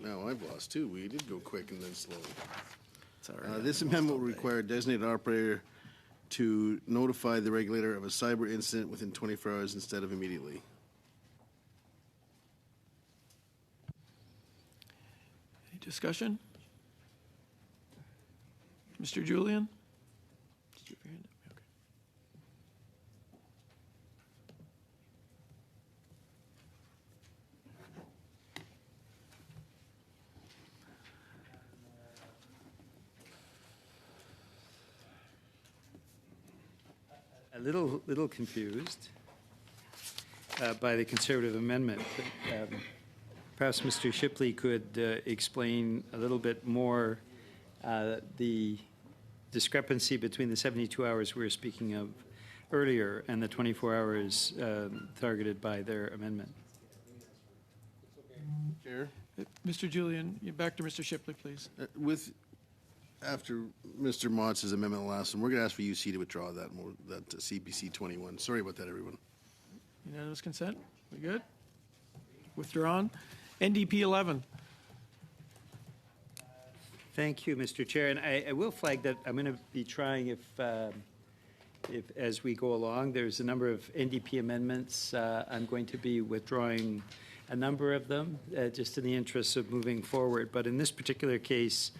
Now I've lost too. We did go quick and then slow. It's all right. This amendment will require a designated operator to notify the regulator of a cyber incident within 24 hours instead of immediately. Any discussion? Mr. Julian? Did you have your hand up? Okay. A little confused by the Conservative amendment. Perhaps Mr. Shipley could explain a little bit more the discrepancy between the 72 hours we were speaking of earlier and the 24 hours targeted by their amendment. Chair? Mr. Julian, back to Mr. Shipley, please. After Mr. Motz's amendment last one, we're going to ask for UC to withdraw that CPC 21. Sorry about that, everyone. Unanimous consent? We good? Withdrawn. NDP 11. Thank you, Mr. Chair. And I will flag that I'm going to be trying if as we go along, there's a number of NDP amendments. I'm going to be withdrawing a number of them just in the interest of moving forward. But in this particular case,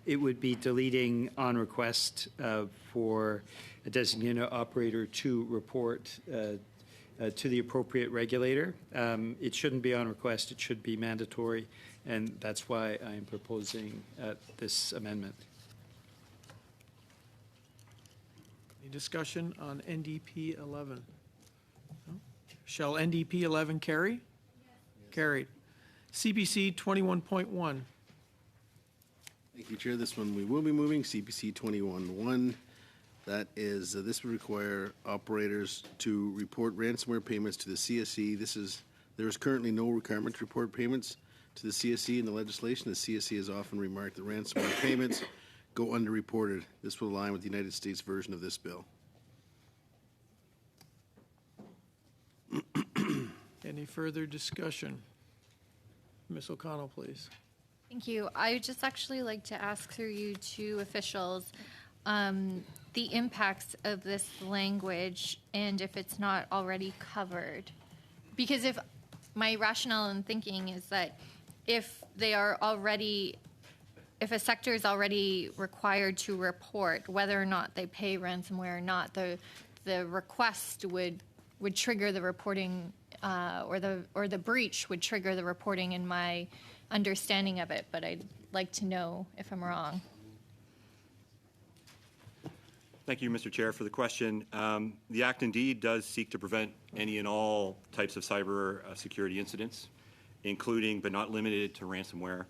it would be deleting on request for a designated operator to report to the appropriate regulator. It shouldn't be on request, it should be mandatory, and that's why I am proposing this amendment. Any discussion on NDP 11? No? Shall NDP 11 carry? Yes. Carried. CPC 21.1. Thank you, Chair. This one we will be moving, CPC 21.1. That is, this would require operators to report ransomware payments to the CSE. There is currently no requirement to report payments to the CSE in the legislation. The CSE has often remarked that ransomware payments go underreported. This will align with the United States version of this bill. Any further discussion? Ms. O'Connell, please. Thank you. I would just actually like to ask through you two officials the impacts of this language and if it's not already covered. Because if my rationale in thinking is that if a sector is already required to report whether or not they pay ransomware or not, the request would trigger the reporting or the breach would trigger the reporting in my understanding of it, but I'd like to know if I'm wrong. Thank you, Mr. Chair, for the question. The Act indeed does seek to prevent any and all types of cyber security incidents, including but not limited to ransomware.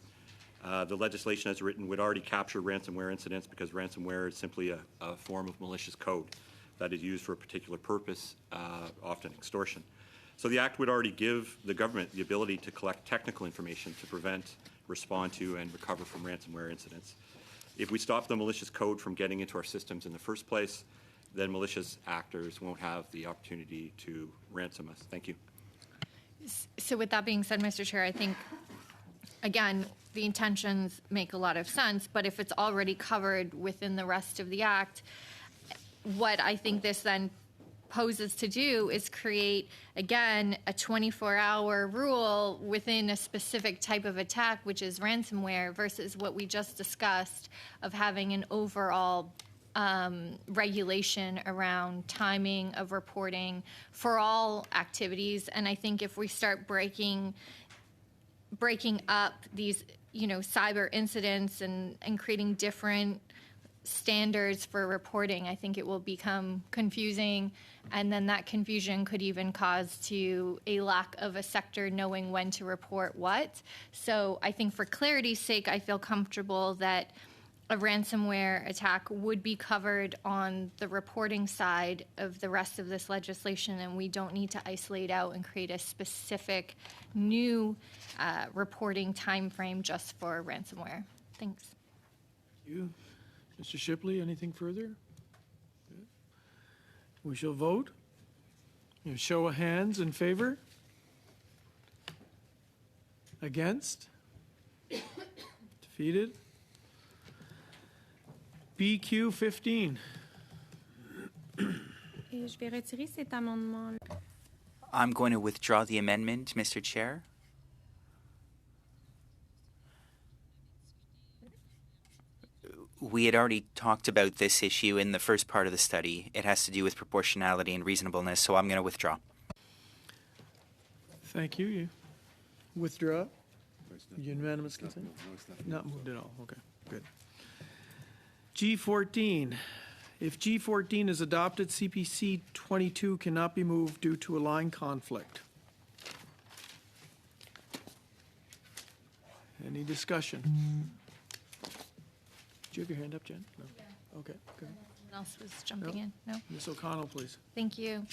The legislation as written would already capture ransomware incidents because ransomware is simply a form of malicious code that is used for a particular purpose, often extortion. So the Act would already give the government the ability to collect technical information to prevent, respond to, and recover from ransomware incidents. If we stop the malicious code from getting into our systems in the first place, then malicious actors won't have the opportunity to ransom us. Thank you. So with that being said, Mr. Chair, I think, again, the intentions make a lot of sense, but if it's already covered within the rest of the Act, what I think this then poses to do is create, again, a 24-hour rule within a specific type of attack, which is ransomware, versus what we just discussed of having an overall regulation around timing of reporting for all activities. And I think if we start breaking up these, cyber incidents and creating different standards for reporting, I think it will become confusing, and then that confusion could even cause to a lack of a sector knowing when to report what. So I think for clarity's sake, I feel comfortable that a ransomware attack would be covered on the reporting side of the rest of this legislation, and we don't need to isolate out and create a specific new reporting time frame just for ransomware. Thanks. Thank you. Mr. Shipley, anything further? Good. We shall vote. Show of hands in favor? Against? Defeated. BQ 15. Et je vais retirer cet amendement. I'm going to withdraw the amendment, Mr. Chair. We had already talked about this issue in the first part of the study. It has to do with proportionality and reasonableness, so I'm going to withdraw. Thank you. You withdraw? Unanimous consent? Not moved at all. Okay, good. G14. If G14 is adopted, CPC 22 cannot be moved due to a line conflict. Any discussion? Did you have your hand up, Jen? No? Okay, good. Someone else was jumping No. in. No? Ms. O'Connell, please. Thank you.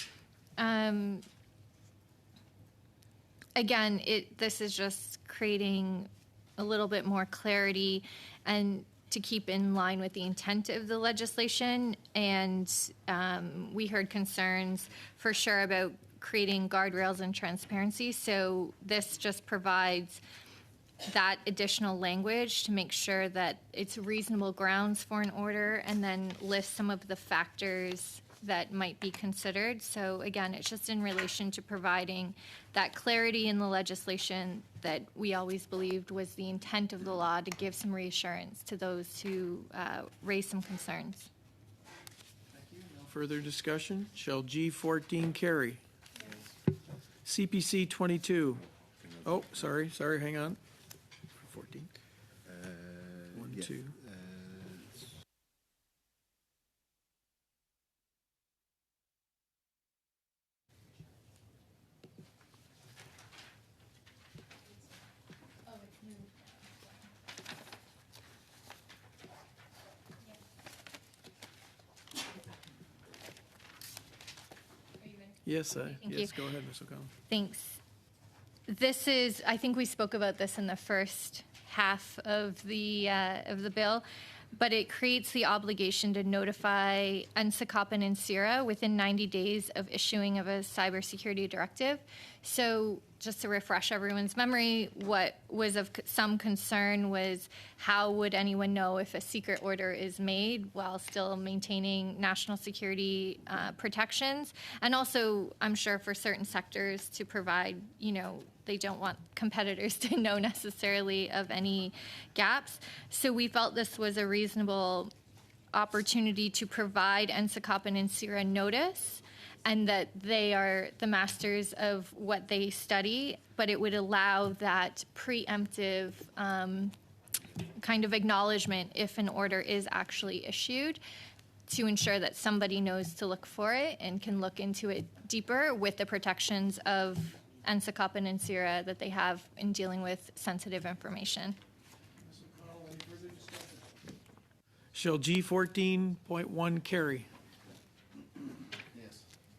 Again, this is just creating a little bit more clarity and to keep in line with the intent of the legislation. And we heard concerns for sure about creating guardrails and transparency. So this just provides that additional language to make sure that it's reasonable grounds for an order and then list some of the factors that might be considered. So again, it's just in relation to providing that clarity in the legislation that we always believed was the intent of the law, to give some reassurance to those who raise some concerns. No further discussion. Shall G14 carry? CPC 22. Oh, sorry, hang on. 14. 1, 2. Yes, Thank yes, you. go ahead, Ms. O'Connell. Thanks. This is, I think we spoke about this in the first half of the bill, but it creates the obligation to notify NSECOP and NCIRA within 90 days of issuing of a cybersecurity directive. So just to refresh everyone's memory, what was of some concern was how would anyone know if a secret order is made while still maintaining national security protections? And also, I'm sure for certain sectors to provide, they don't want competitors to know necessarily of any gaps. So we felt this was a reasonable opportunity to provide NSECOP and NCIRA notice, and that they are the masters of what they study, but it would allow that preemptive kind of acknowledgement if an order is actually issued, to ensure that somebody knows to look for it and can look into it deeper with the protections of NSECOP and NCIRA that they have in dealing with sensitive information. Shall G14.1 carry?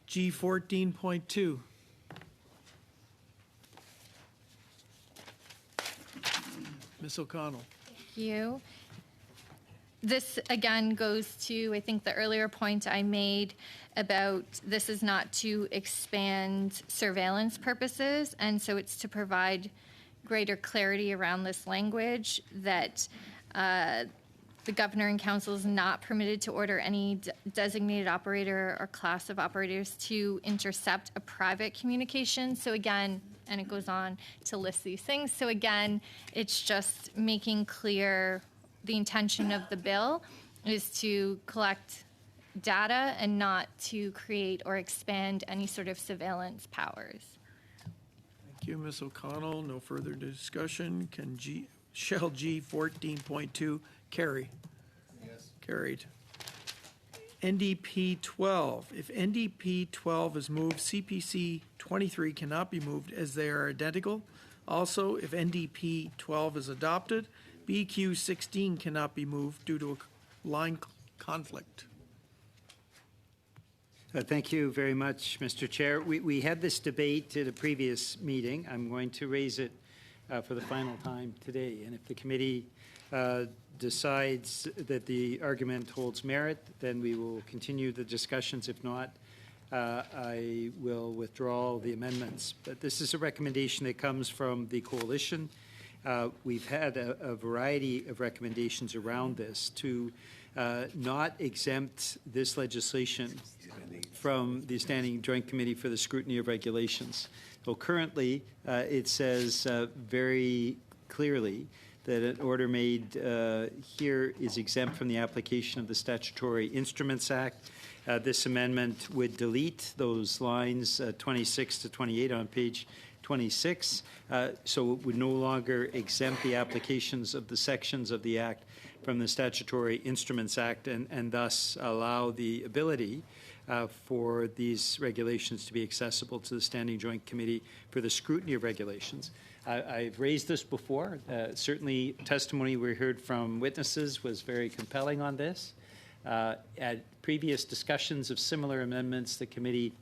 G14.2. Ms. O'Connell. Thank you. This, again, goes to, I think, the earlier point I made about this is not to expand surveillance purposes, and so it's to provide greater clarity around this language that the governor and council is not permitted to order any designated operator or class of operators to intercept a private communication. So again, and it goes on to list these things. So again, it's just making clear the intention of the bill is to collect data and not to create or expand any sort of surveillance powers. Thank you, Ms. O'Connell. No further discussion. Shall G14.2 carry? Yes. Carried. NDP 12. If NDP 12 is moved, CPC 23 cannot be moved as they are identical. Also, if NDP 12 is adopted, BQ 16 cannot be moved due to a line conflict. Thank you very much, Mr. Chair. We had this debate at a previous meeting. I'm going to raise it for the final time today. And if the committee decides that the argument holds merit, then we will continue the discussions. If not, I will withdraw the amendments. But this is a recommendation that comes from the coalition we've had a variety of recommendations around this to not exempt this legislation from the Standing Joint Committee for the Scrutiny of Regulations. So currently, it says very clearly that an order made here is exempt from the application of the Statutory Instruments Act. This amendment would delete those lines 26 to 28 on page 26, so it would no longer exempt the applications of the sections of the Act from the Statutory Instruments Act and thus allow the ability for these regulations to be accessible to the Standing Joint Committee for the Scrutiny of Regulations. I've raised this before. Certainly, testimony we heard from witnesses was very compelling on this. At previous discussions of similar amendments, the committee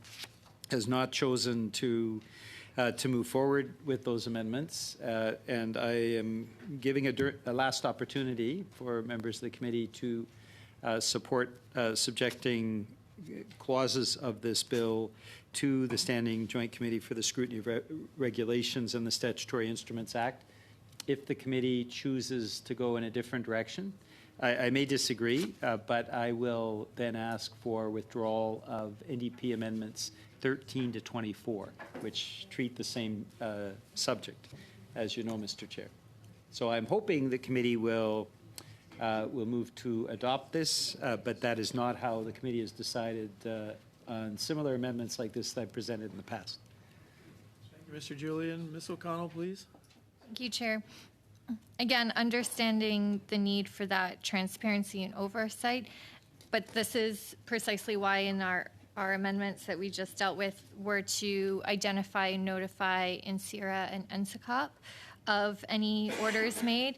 has not chosen to move forward with those amendments, and I am giving a last opportunity for members of the committee to support subjecting clauses of this bill to the Standing Joint Committee for the Scrutiny of Regulations and the Statutory Instruments Act. If the committee chooses to go in a different direction, I may disagree, but I will then ask for withdrawal of NDP amendments 13 to 24, which treat the same subject, as you know, Mr. Chair. So I'm hoping the committee will move to adopt this, but that is not how the committee has decided on similar amendments like this that I've presented in the past. Thank you, Mr. Julian. Ms. O'Connell, please. Thank you, Chair. Again, understanding the need for that transparency and oversight, but this is precisely why in our amendments that we just dealt with were to identify and notify INSERA and NSECOP of any orders made.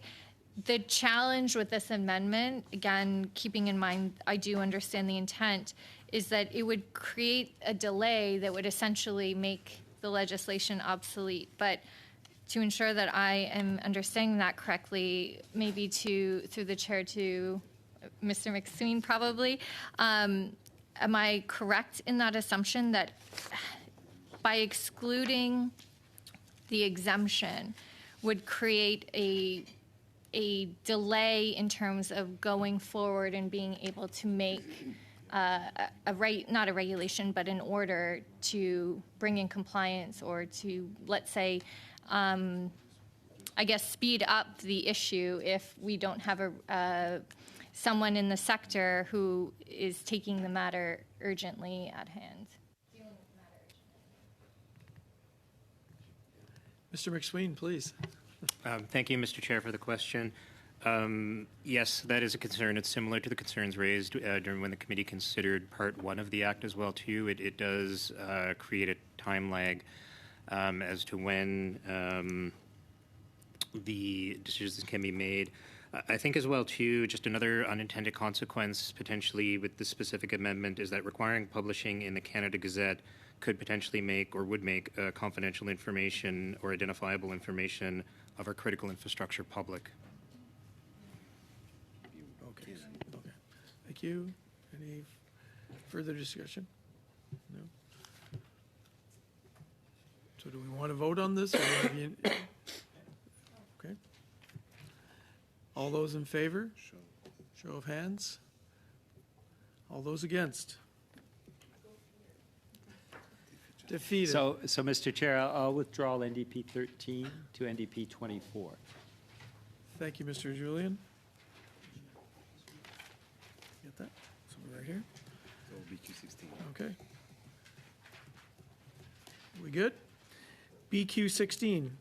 The challenge with this amendment, again, keeping in mind, I do understand the intent, is that it would create a delay that would essentially make the legislation obsolete. But to ensure that I am understanding that correctly, maybe through the chair to Mr. McSween probably, am I correct in that assumption that by excluding the exemption would create a delay in terms of going forward and being able to make not a regulation, but an order to bring in compliance or to, let's say, I guess, speed up the issue if we don't have someone in the sector who is taking the matter urgently at hand. Mr. McSween, please. Thank you, Mr. Chair, for the question. Yes, that is a concern. It's similar to the concerns raised during when the committee considered Part 1 of the Act as well, too. It does create a time lag as to when the decisions can be made. I think as well, too, just another unintended consequence potentially with this specific amendment is that requiring publishing in the Canada Gazette could potentially make or would make confidential information or identifiable information of our critical infrastructure public. Okay. Thank you. Any further discussion? No. So do we want to vote on this? Or have you... Okay. All those in favor? Show of hands. All those against? Defeated. So Mr. Chair, I'll withdraw NDP 13 to NDP 24. Thank you, Mr. Julian. Get that? So we're right here. So BQ 16. Okay. We good? BQ 16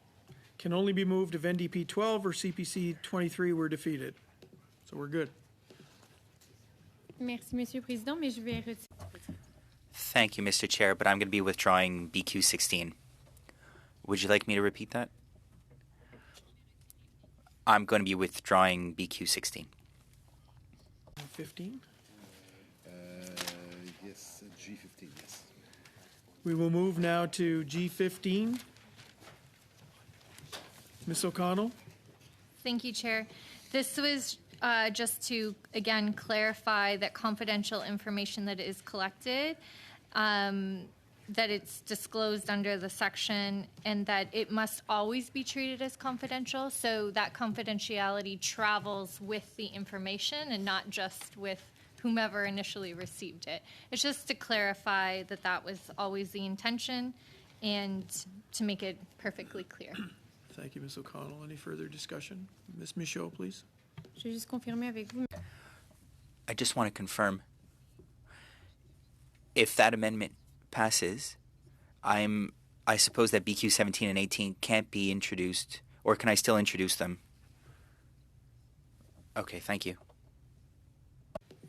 can only be moved if NDP 12 or CPC 23 were defeated. So we're good. Merci, Monsieur le Président, mais je vais retirer. Thank you, Mr. Chair, but I'm going to be withdrawing BQ 16. Would you like me to repeat that? I'm going to be withdrawing BQ 16. 15? Yes, G15, yes. We will move now to G15. Ms. O'Connell? Thank you, Chair. This was just to, again, clarify that confidential information that is collected that it's disclosed under the section and that it must always be treated as confidential. So that confidentiality travels with the information and not just with whomever initially received it. It's just to clarify that that was always the intention and to make it perfectly clear. Thank you, Ms. O'Connell. Any further discussion? Ms. Michaud, please. Je vais juste confirmer avec vous. I just want to confirm, if that amendment passes, I suppose that BQ 17 and 18 can't be introduced, or can I still introduce them? Okay, thank you.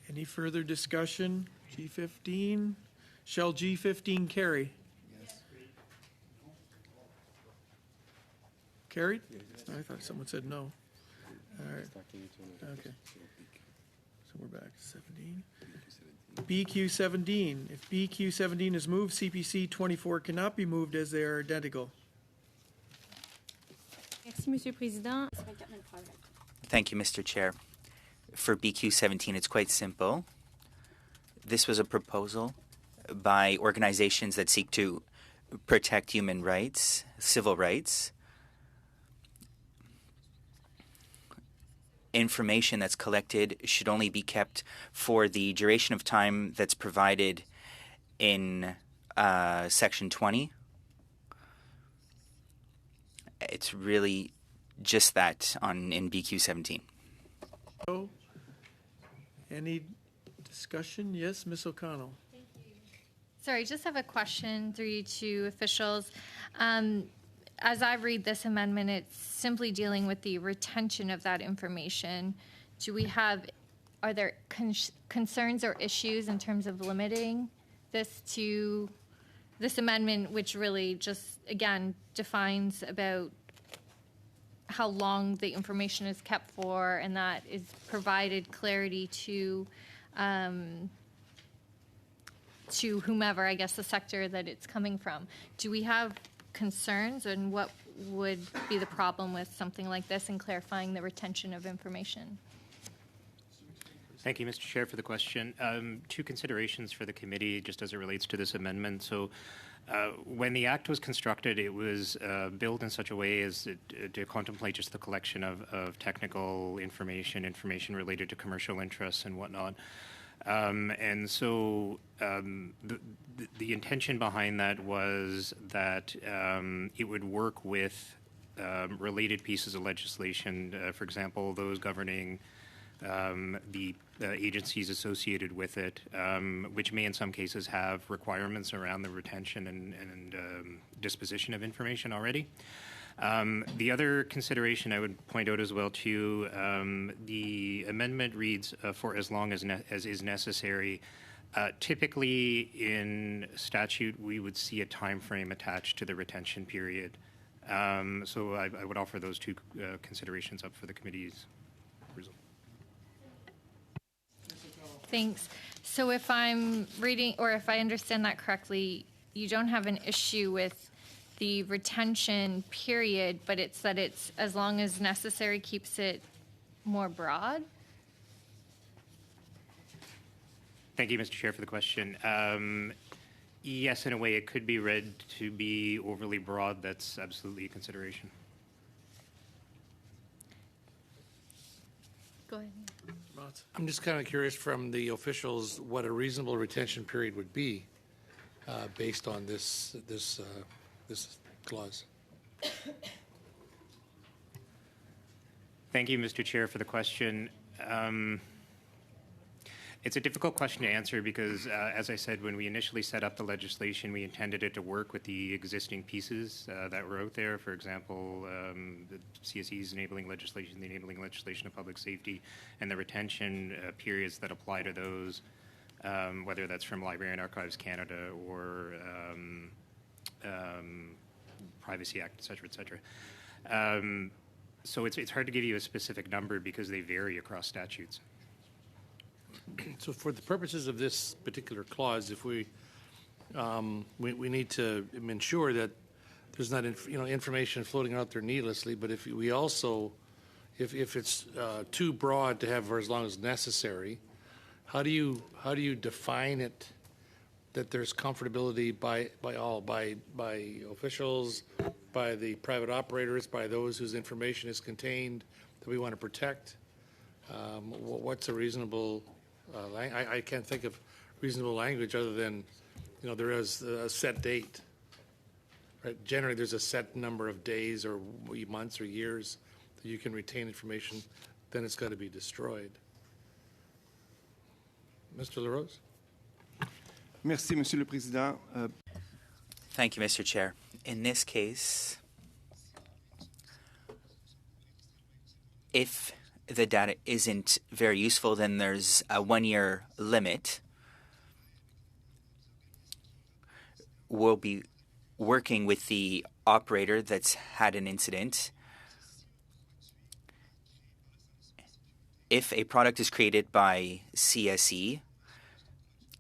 Any further discussion? G15? Shall G15 carry? Yes. Carried? I thought someone said no. All right. Okay. So we're back to 17. BQ 17. If BQ 17 is moved, CPC 24 cannot be moved as they are identical. Merci, Monsieur le Président. Thank you, Mr. Chair. For BQ 17, it's quite simple. This was a proposal by organizations that seek to protect human rights, civil rights. Information that's collected should only be kept for the duration of time that's provided in Section 20. It's really just that in BQ 17. So, any discussion? Yes, Ms. O'Connell. Sorry, just have a question through you two officials. As I read this amendment, it's simply dealing with the retention of that information. Are there concerns or issues in terms of limiting this to this amendment, which really just, again, defines about how long the information is kept for, and that is provided clarity to whomever, I guess, the sector that it's coming from. Do we have concerns, and what would be the problem with something like this and clarifying the retention of information? Thank you, Mr. Chair, for the question. Two considerations for the committee just as it relates to this amendment. So when the Act was constructed, it was built in such a way as to contemplate just the collection of technical information related to commercial interests and whatnot. And so the intention behind that was that it would work with related pieces of legislation, for example, those governing the agencies associated with it, which may in some cases have requirements around the retention and disposition of information already. The other consideration I would point out as well too, the amendment reads for as long as is necessary. Typically in statute we would see a time frame attached to the retention period. So I would offer those two considerations up for the committee's result. Thanks. So if I'm reading, or if I understand that correctly, you don't have an issue with the retention period, but it's that it's as long as necessary keeps it more broad? Thank you, Mr. Chair, for the question. Yes, in a way, it could be read to be overly broad. That's absolutely a consideration. Go ahead. I'm just kind of curious from the officials what a reasonable retention period would be based on this clause. Thank you, Mr. Chair, for the question. It's a difficult question to answer because, as I said, when we initially set up the legislation, we intended it to work with the existing pieces that were out there. For example, the CSE's enabling legislation, the enabling legislation of public safety, and the retention periods that apply to those, whether that's from Library and Archives Canada or Privacy Act, et cetera, et cetera. So it's hard to give you a specific number because they vary across statutes. So for the purposes of this particular clause, if we need to ensure that there's not information floating out there needlessly, but if we also, if it's too broad to have for as long as necessary, how do you define it that there's comfortability by all, by officials, by the private operators, by those whose information is contained, that we want to protect. What's a reasonable, I can't think of reasonable language other than, there is a set date. Right? Generally, there's a set number of days or months or years that you can retain information, then it's got to be destroyed. Mr. LaRose? Merci, Monsieur le Président. Thank you, Mr. Chair. In this case, if the data isn't very useful, then there's a 1-year limit. We'll be working with the operator that's had an incident. If a product is created by CSE,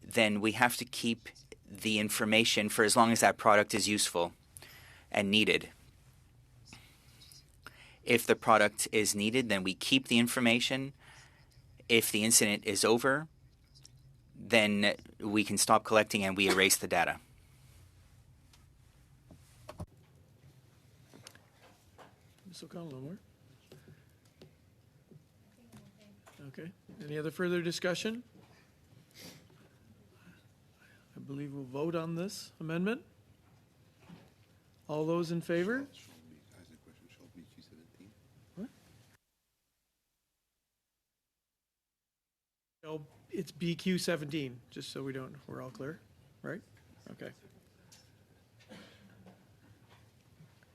then we have to keep the information for as long as that product is useful and needed. If the product is needed, then we keep the information. If the incident is over, then we can stop collecting and we erase the data. Ms. O'Connell, no more? Okay. Any other further discussion? I believe we'll vote on this amendment. All those in favor? What? Oh, it's BQ 17, just so we're all clear, right? Okay.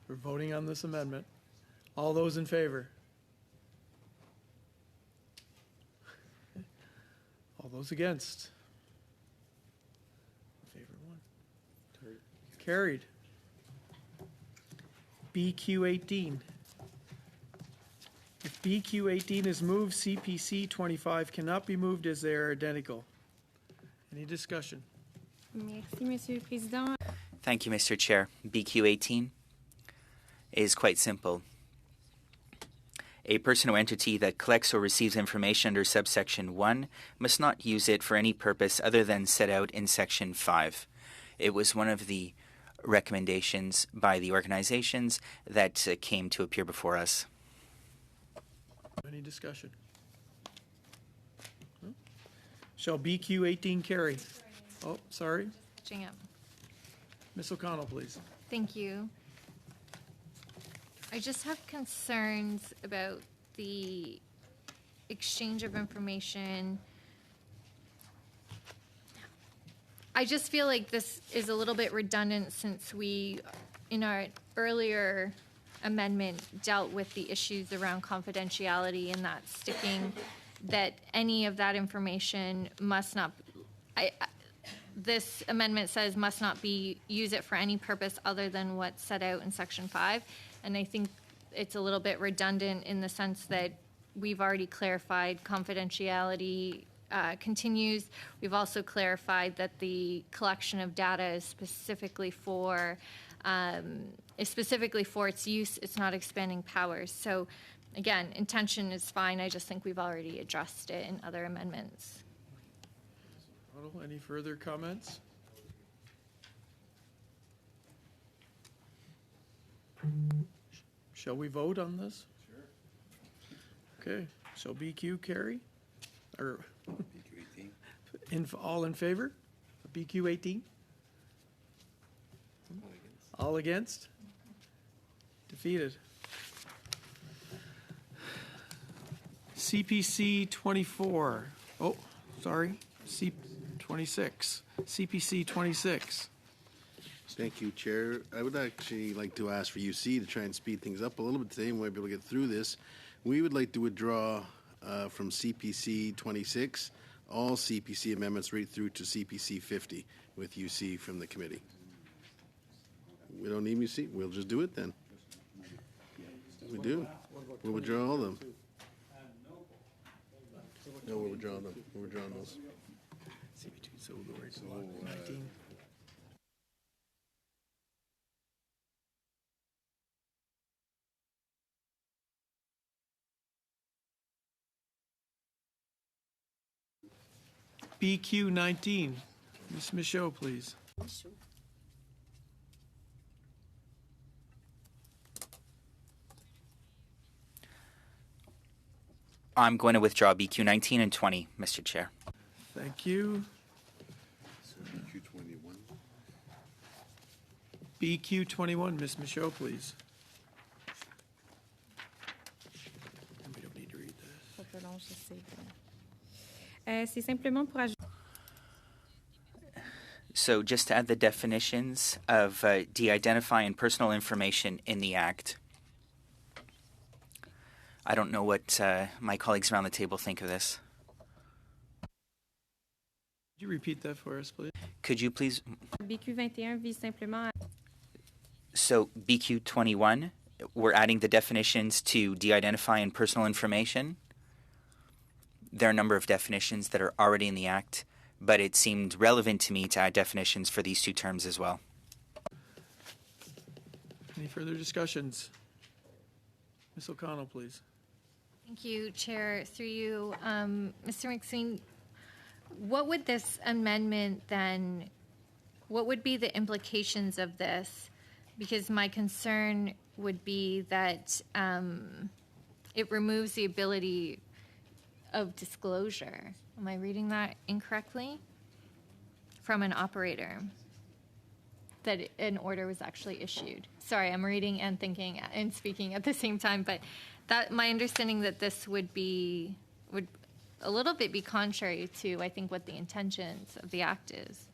We're voting on this amendment. All those in favor? All those against? Favor one. Carried. BQ 18. If BQ 18 is moved, CPC 25 cannot be moved as they are identical. Any discussion? Merci, Monsieur le Président. Thank you, Mr. Chair. BQ 18 is quite simple. A person or entity that collects or receives information under subsection 1 must not use it for any purpose other than set out in section 5. It was one of the recommendations by the organizations that came to appear before us. Any discussion? No? Shall BQ 18 carry? Oh, sorry. Catching up. Ms. O'Connell, please. Thank you. I just have concerns about the exchange of information. I just feel like this is a little bit redundant since we, in our earlier amendment, dealt with the issues around confidentiality and that sticking, that any of that information must not, this amendment says must not be, use it for any purpose other than what's set out in section 5. And I think it's a little bit redundant in the sense that we've already clarified confidentiality continues. We've also clarified that the collection of data is specifically for its use. It's not expanding powers. So again, intention is fine. I just think we've already addressed it in other amendments. Any further comments? Shall we vote on this? Sure. Okay. Shall BQ carry? Or BQ 18. all in favor of BQ 18? All against? Defeated. CPC 24. Oh, sorry. C26. CPC 26. Thank you, Chair. I would actually like to ask for UC to try and speed things up a little bit today and we'll be able to get through this. We would like to withdraw from CPC 26 all CPC amendments right through to CPC 50 with UC from the committee. We don't need UC. We'll just do it then. We do. We'll withdraw all of them. No, we'll withdraw them. We're withdrawing those. CP2, so we'll go right to 19. BQ 19. Ms. Michaud, please. I'm going to withdraw BQ 19 and 20, Mr. Chair. Thank you. BQ 21. BQ 21, Ms. Michaud, please. We don't need to read this. Pas trop long, je sais. C'est simplement pour ajouter. So just to add the definitions of de-identify and personal information in the Act. I don't know what my colleagues around the table think of this. Could you repeat that for us, please? Could you please? BQ 21 vise simplement à So BQ 21, we're adding the definitions to de-identify and personal information. There are a number of definitions that are already in the Act, but it seemed relevant to me to add definitions for these two terms as well. Any further discussions? Ms. O'Connell, please. Thank you, Chair. Through you, Mr. McSween, what would this amendment then, what would be the implications of this? Because my concern would be that it removes the ability of disclosure. Am I reading that incorrectly? From an operator, that an order was actually issued. Sorry, I'm reading and thinking and speaking at the same time, but that my understanding that this would a little bit be contrary to, I think, what the intentions of the Act is.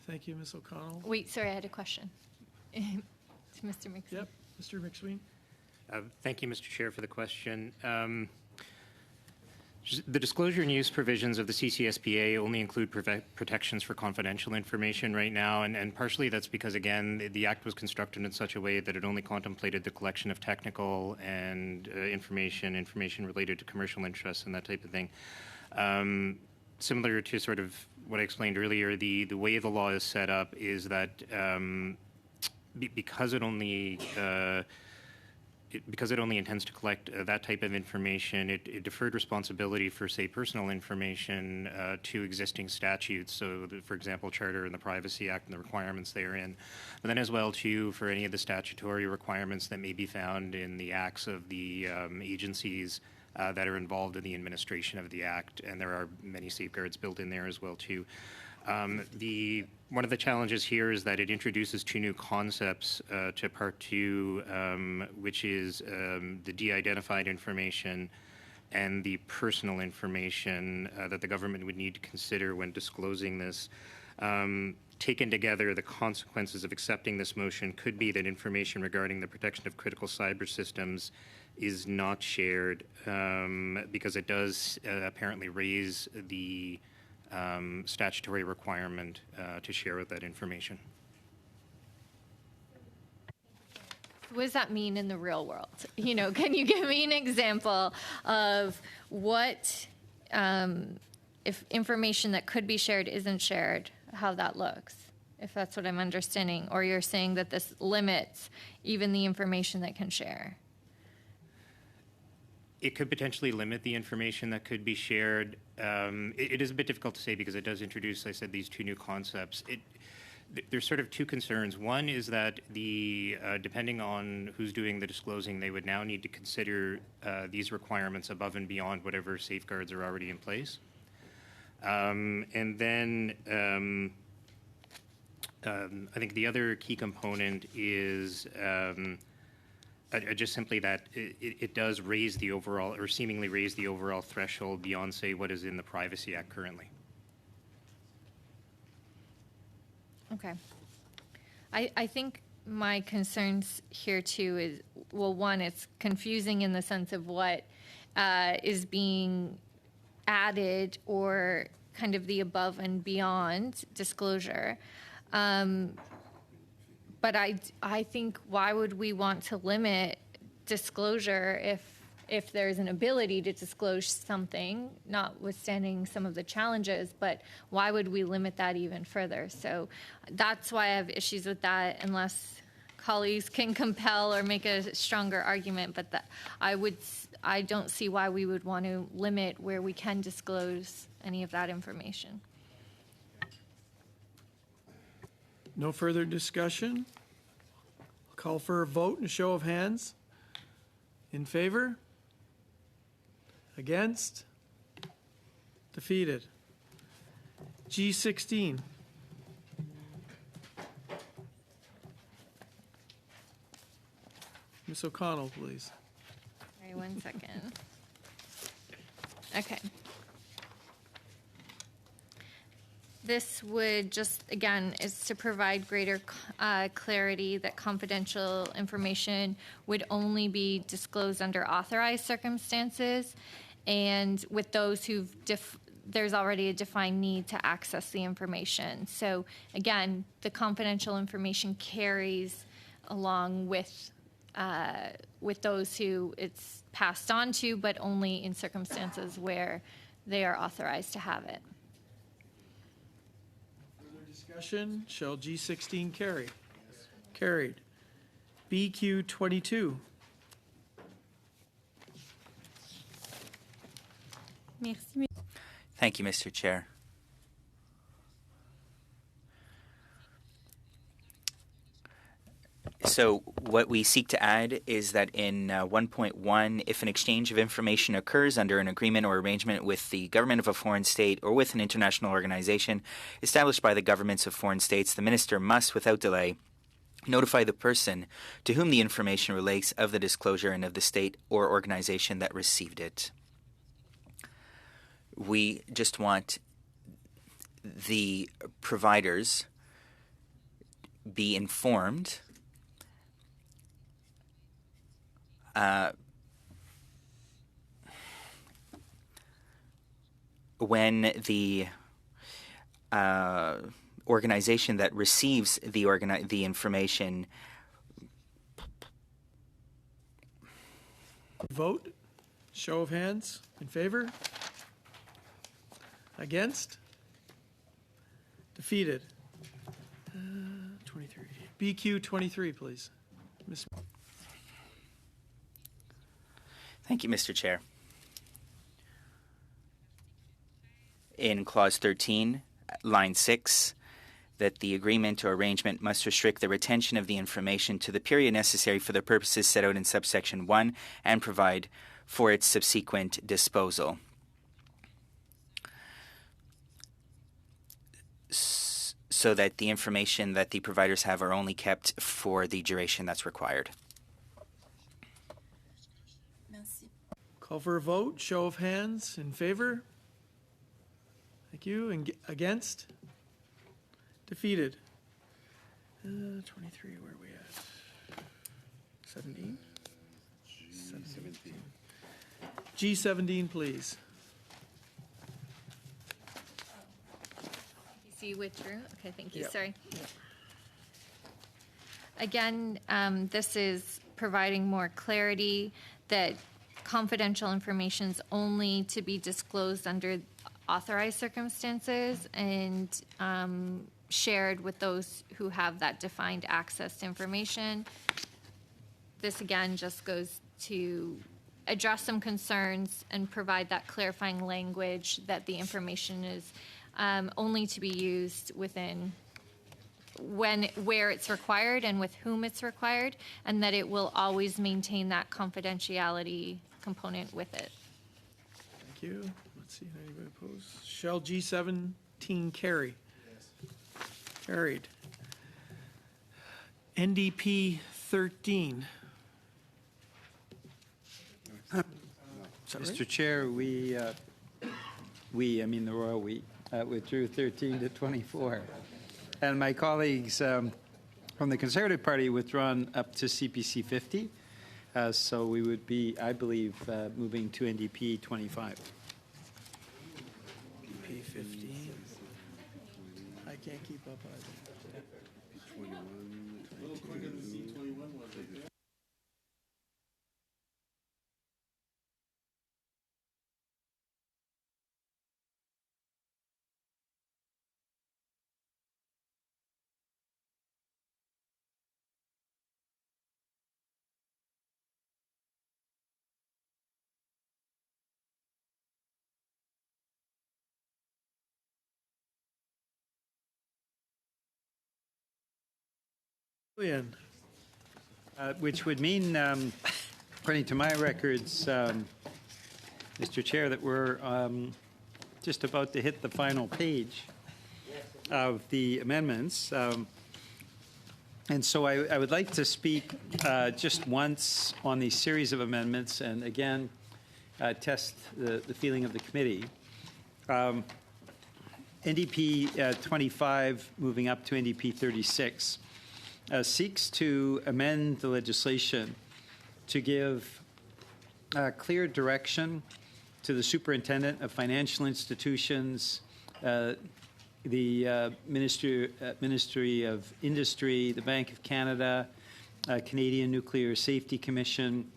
Thank you, Ms. O'Connell. Wait, sorry, I had a question. To Mr. McSween. Yep, Mr. McSween. Thank you, Mr. Chair, for the question. The disclosure and use provisions of the CCSPA only include protections for confidential information right now, and partially that's because, again, the Act was constructed in such a way that it only contemplated the collection of technical and information related to commercial interests and that type of thing. Similar to sort of what I explained earlier, the way the law is set up is that because it only intends to collect that type of information, it deferred responsibility for, say, personal information to existing statutes. So, for example, Charter and the Privacy Act and the requirements therein. But then as well, too, for any of the statutory requirements that may be found in the acts of the agencies that are involved in the administration of the Act. And there are many safeguards built in there as well, too. One of the challenges here is that it introduces two new concepts to Part 2, which is the de-identified information and the personal information that the government would need to consider when disclosing this. Taken together, the consequences of accepting this motion could be that information regarding the protection of critical cyber systems is not shared because it does apparently raise the statutory requirement to share with that information. What does that mean in the real world? You know, can you give me an example of what, if information that could be shared isn't shared, how that looks, if that's what I'm understanding, or you're saying that this limits even the information that can share? It could potentially limit the information that could be shared. It is a bit difficult to say because it does introduce, I said, these two new concepts. There's sort of two concerns. One is that depending on who's doing the disclosing, they would now need to consider these requirements above and beyond whatever safeguards are already in place. And then I think the other key component is just simply that it does raise the overall, or seemingly raise the overall threshold beyond, say, what is in the Privacy Act currently. Okay. I think my concerns here too is, well, one, it's confusing in the sense of what is being added or kind of the above and beyond disclosure. But I think, why would we want to limit disclosure if there's an ability to disclose something, notwithstanding some of the challenges, but why would we limit that even further? So that's why I have issues with that, unless colleagues can compel or make a stronger argument, but that I don't see why we would want to limit where we can disclose any of that information. No further discussion? Call for a vote and a show of hands. In favor? Against? Defeated. G16. Ms. O'Connell, please. All right, 1 second. Okay. This would just, again, is to provide greater clarity that confidential information would only be disclosed under authorized circumstances, and with those there's already a defined need to access the information. So again, the confidential information carries along with those who it's passed on to, but only in circumstances where they are authorized to have it. Further discussion? Shall G16 carry? Carried. BQ22. Merci. Thank you, Mr. Chair. So what we seek to add is that in 1.1, if an exchange of information occurs under an agreement or arrangement with the government of a foreign state or with an international organization established by the governments of foreign states, the minister must, without delay, notify the person to whom the information relates of the disclosure and of the state or organization that received it. We just want the providers be informed when the organization that receives the information Vote. Show of hands. In favor? Against? Defeated. 23. BQ 23, please. Ms. Thank you, Mr. Chair. In Clause 13, line 6, that the agreement or arrangement must restrict the retention of the information to the period necessary for the purposes set out in subsection 1 and provide for its subsequent disposal. So that the information that the providers have are only kept for the duration that's required. Call for a vote. Show of hands. In favor? Thank you. And against? Defeated. 23, where are we at? 17? G17, please. So you withdrew? Okay, thank you. Yep. Sorry. Again, this is providing more clarity that confidential information is only to be disclosed under authorized circumstances and shared with those who have that defined access to information. This again just goes to address some concerns and provide that clarifying language that the information is only to be used within where it's required and with whom it's required, and that it will always maintain that confidentiality component with it. Thank you. Let's see, anybody opposed? Shall G17 carry? Yes. Carried. NDP 13. Mr. Chair, I mean the royal we, withdrew 13 to 24. And my colleagues from the Conservative Party withdrawn up to CPC 50. So we would be, I believe, moving to NDP 25. NDP 15. I can't keep up either. Julian, Which would mean, according to my records, Mr. Chair, that we're just about to hit the final page of the amendments. And so I would like to speak just once on the series of amendments and again test the feeling of the committee. NDP 25 moving up to NDP 36 seeks to amend the legislation to give clear direction to the Superintendent of Financial Institutions, the Ministry of Industry, the Bank of Canada, Canadian Nuclear Safety Commission,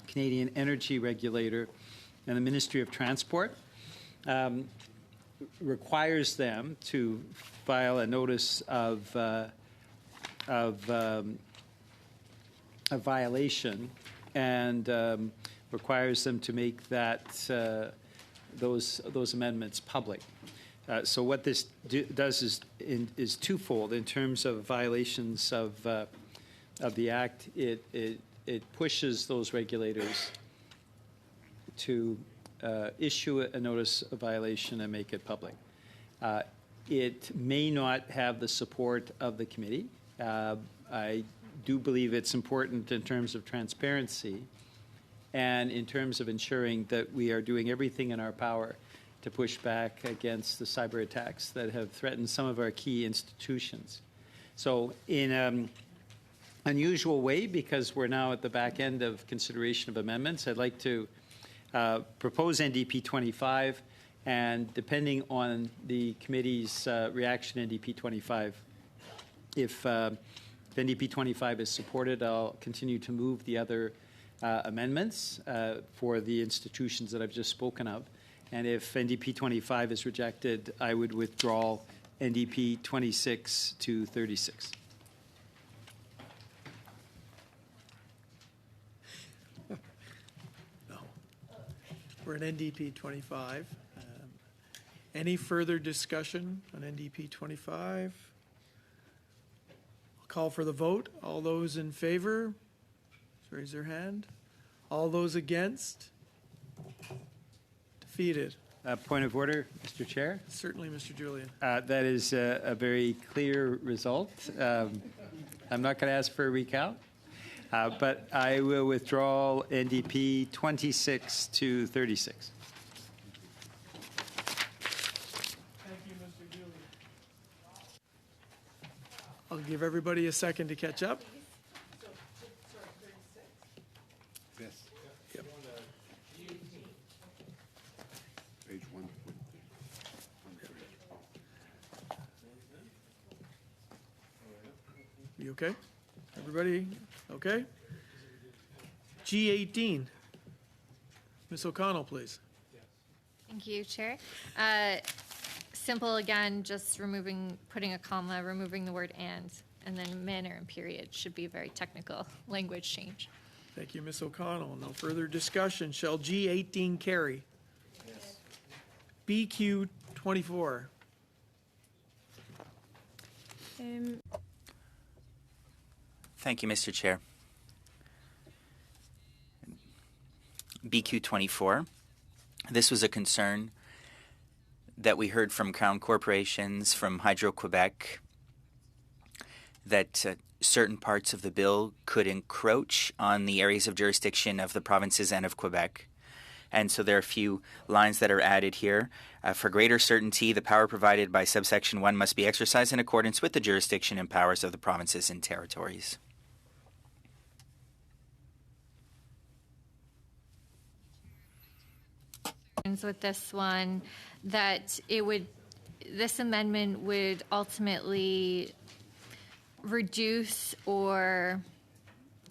Canadian Energy Regulator, and the Ministry of Transport. Requires them to file a notice of a violation and requires them to make that those amendments public. So what this does is twofold in terms of violations of the Act. It pushes those regulators to issue a notice of violation and make it public. It may not have the support of the committee. I do believe it's important in terms of transparency and in terms of ensuring that we are doing everything in our power to push back against the cyber attacks that have threatened some of our key institutions. So in an unusual way, because we're now at the back end of consideration of amendments, I'd like to propose NDP 25, and depending on the committee's reaction to NDP 25, if NDP 25 is supported, I'll continue to move the other amendments for the institutions that I've just spoken of. And if NDP 25 is rejected, I would withdraw NDP 26 to 36. we're in NDP 25. Any further discussion on NDP 25? I'll call for the vote. All those in favor, raise their hand. All those against? Defeated. Point of order, Mr. Chair. Certainly, Mr. Julian. That is a very clear result. I'm not going to ask for a recount, but I will withdraw NDP 26 to 36. Thank you, Mr. Julian. I'll give everybody a second to catch up. Yes. Yep. Page 1. You okay? Everybody okay? G18. Ms. O'Connell, please. Thank you, Chair. Simple again, just putting a comma, removing the word and then manner and period should be a very technical language change. Thank you, Ms. O'Connell. No further discussion. Shall G18 carry? Yes. BQ 24. Thank you, Mr. Chair. BQ 24. This was a concern that we heard from Crown corporations, from Hydro-Quebec, that certain parts of the bill could encroach on the areas of jurisdiction of the provinces and of Quebec. And so there are a few lines that are added here. For greater certainty, the power provided by subsection 1 must be exercised in accordance with the jurisdiction and powers of the provinces and territories. With this one, that this amendment would ultimately reduce or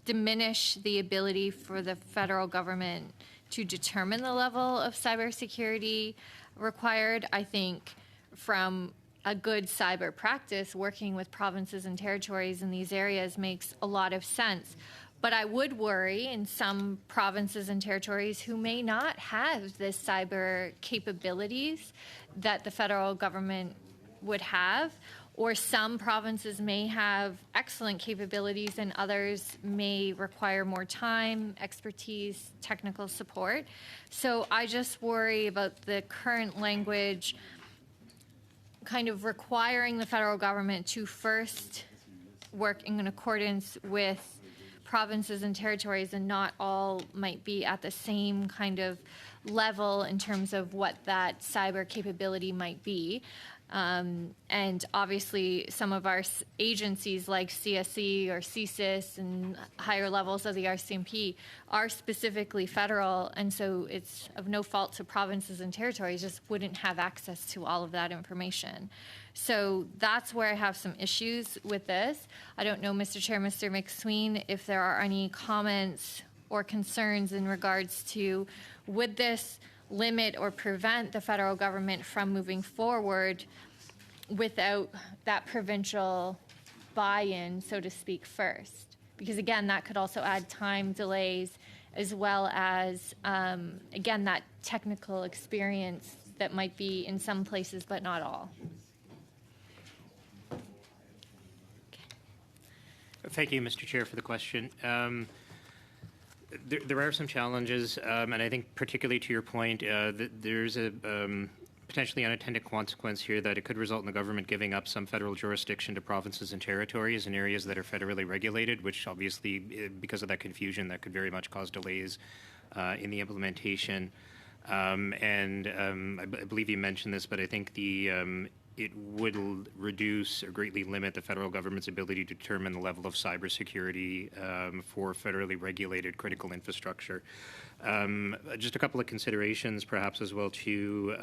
diminish the ability for the federal government to determine the level of cybersecurity required. I think from a good cyber practice, working with provinces and territories in these areas makes a lot of sense. But I would worry in some provinces and territories who may not have the cyber capabilities that the federal government would have, or some provinces may have excellent capabilities and others may require more time, expertise, technical support. So I just worry about the current language kind of requiring the federal government to first work in accordance with provinces and territories, and not all might be at the same kind of level in terms of what that cyber capability might be. And obviously, some of our agencies like CSE or CSIS and higher levels of the RCMP are specifically federal, and so it's of no fault to provinces and territories, just wouldn't have access to all of that information. So that's where I have some issues with this. I don't know, Mr. Chair, Mr. McSween, if there are any comments or concerns in regards to would this limit or prevent the federal government from moving forward without that provincial buy-in, so to speak, first? Because again, that could also add time delays as well as, again, that technical experience that might be in some places but not all. Thank you, Mr. Chair, for the question. There are some challenges, and I think particularly to your point, there's a potentially unintended consequence here that it could result in the government giving up some federal jurisdiction to provinces and territories in areas that are federally regulated, which obviously, because of that confusion, that could very much cause delays in the implementation. I believe you mentioned this, but I think it would reduce or greatly limit the federal government's ability to determine the level of cybersecurity for federally regulated critical infrastructure. Just a couple of considerations, perhaps as well, too.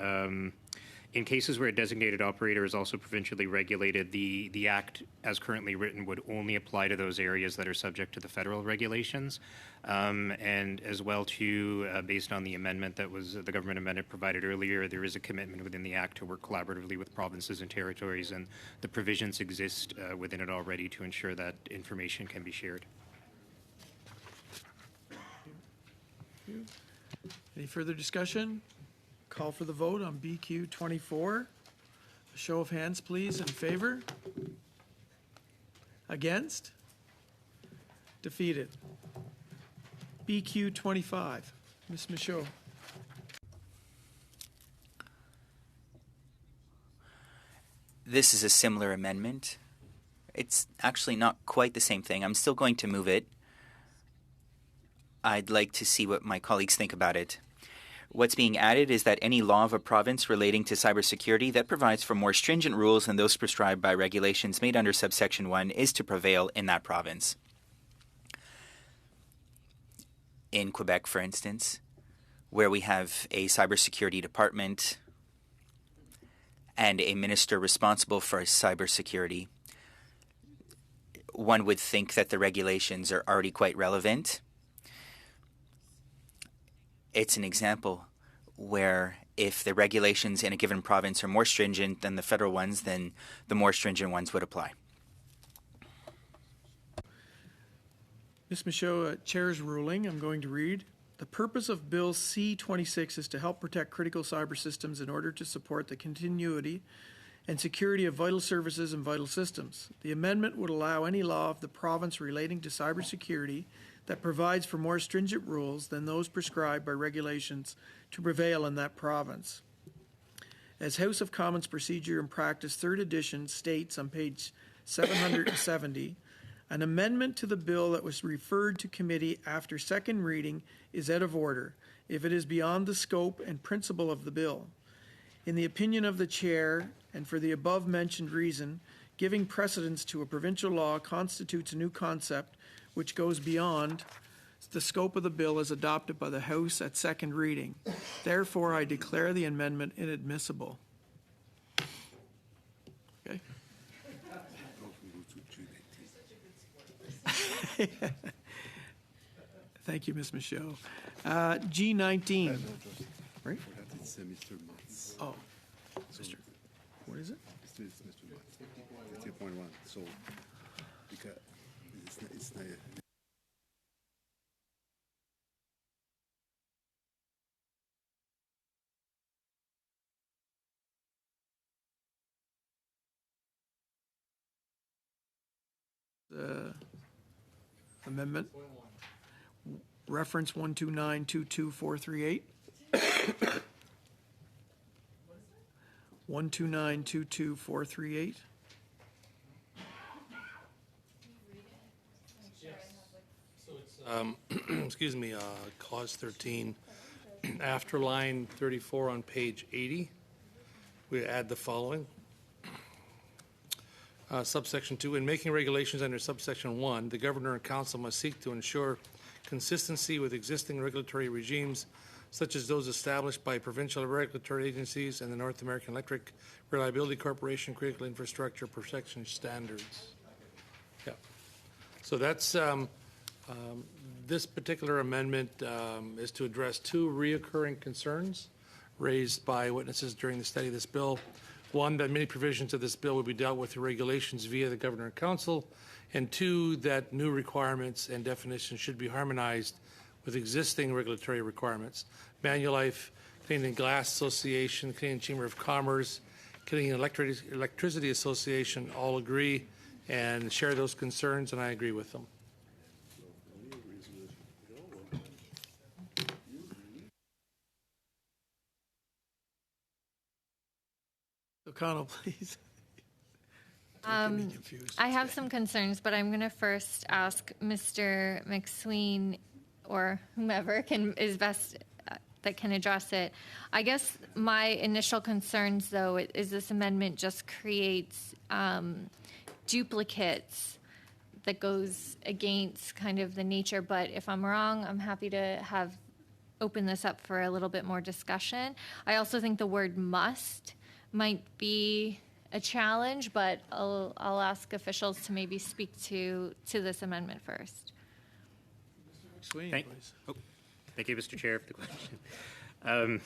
In cases where a designated operator is also provincially regulated, the Act, as currently written, would only apply to those areas that are subject to the federal regulations. And as well, too, based on the amendment that was the government amendment provided earlier, there is a commitment within the Act to work collaboratively with provinces and territories, and the provisions exist within it already to ensure that information can be shared. Any further discussion? Call for the vote on BQ 24. A show of hands, please, in favor. Against? Defeated. BQ 25. Ms. Michaud. This is a similar amendment. It's actually not quite the same thing. I'm still going to move it. I'd like to see what my colleagues think about it. What's being added is that any law of a province relating to cybersecurity that provides for more stringent rules than those prescribed by regulations made under subsection 1 is to prevail in that province. In Quebec, for instance, where we have a cybersecurity department and a minister responsible for cybersecurity, one would think that the regulations are already quite relevant. It's an example where if the regulations in a given province are more stringent than the federal ones, then the more stringent ones would apply. Ms. Michaud, Chair's ruling, I'm going to read. The purpose of Bill C-26 is to help protect critical cyber systems in order to support the continuity and security of vital services and vital systems. The amendment would allow any law of the province relating to cybersecurity that provides for more stringent rules than those prescribed by regulations to prevail in that province. As House of Commons Procedure and Practice 3rd edition states on page 770, an amendment to the bill that was referred to committee after second reading is out of order if it is beyond the scope and principle of the bill. In the opinion of the Chair, and for the above-mentioned reason, giving precedence to a provincial law constitutes a new concept which goes beyond the scope of the bill as adopted by the House at second reading. Therefore, I declare the amendment inadmissible. Okay. Thank you, Ms. Michaud. G19. Right? It's Mr. Motz. Oh, Mr. What is it? It's Mr. Motz. 50.1. So, because it's not. amendment. Reference 12922-438. 12922-438. Excuse me, clause 13, after line 34 on page 80, we add the following. Subsection 2, in making regulations under subsection 1, the governor and council must seek to ensure consistency with existing regulatory regimes, such as those established by provincial regulatory agencies and the North American Electric Reliability Corporation Critical Infrastructure Protection Standards. Yeah. So that's, this particular amendment is to address two reoccurring concerns raised by witnesses during the study of this bill. One, that many provisions of this bill will be dealt with through regulations via the Governor and Council, and two, that new requirements and definitions should be harmonized with existing regulatory requirements. Manulife, Canadian Glass Association, Canadian Chamber of Commerce, Canadian Electricity Association all agree and share those concerns, and I agree with them. O'Connell, please. I have some concerns, but I'm going to first ask Mr. McSween or whomever is best that can address it. I guess my initial concerns, though, is this amendment just creates duplicates that goes against kind of the nature. But if I'm wrong, I'm happy to open this up for a little bit more discussion. I also think the word must might be a challenge, but I'll ask officials to maybe speak to this amendment first. Sweeney, Thank please. you, Mr. Chair, for the question.